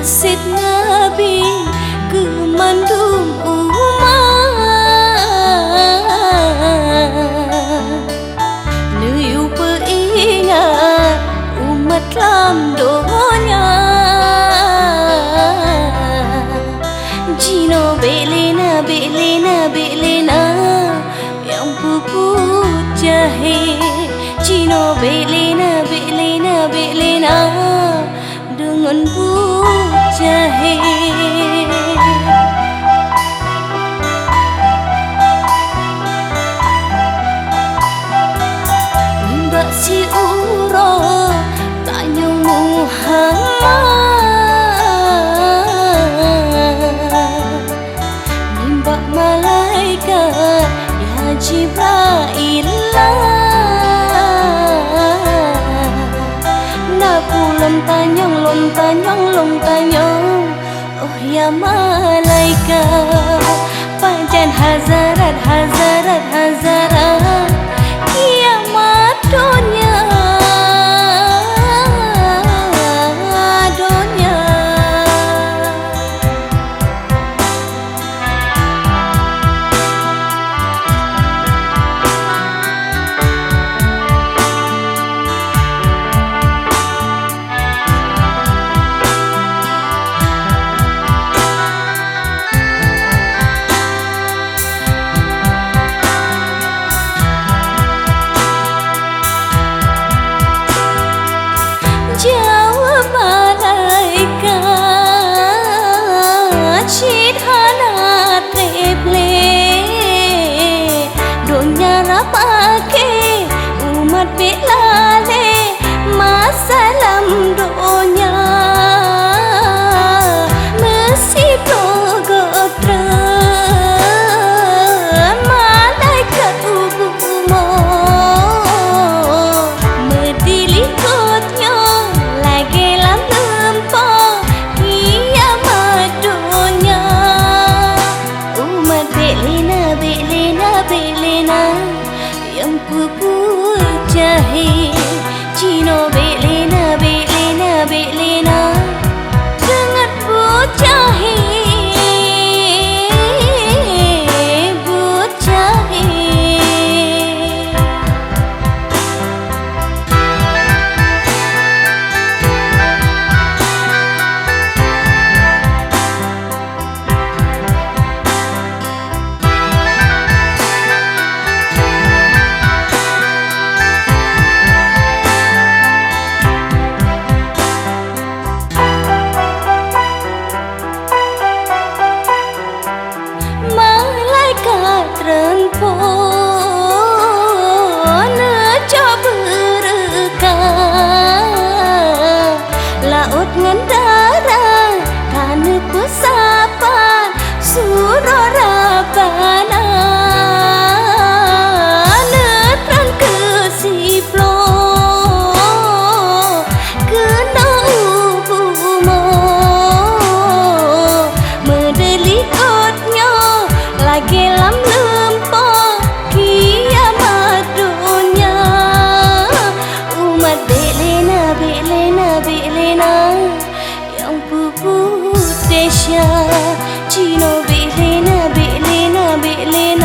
Masid Nabi kemandung umat, Nuyu peringat umat dalam doanya. Jino belena belena belena yang puput jahe. Jino belena belena belena dengan puput jahe. Mbak si uro tanya Muhammad, Mbak malaikat ya Jibril lom tanyong oh ya malaikat panjang hazarat hazarat hazarat kiamat dunia dunia. Jawab malaikat Shidhana treble dunia rapake umat belale masalam dunia mesti progotra malaikat ubumo medilikutnya yang puput jahe. Cino belena belena belena dengan puput jahe puput jahe. Rempon coba berkah laut ngendara tanah kusapan surah Rabbana netran kesiplo kena ubumo medelikutnya lagi lam yang puput desya. Cino belena belena belena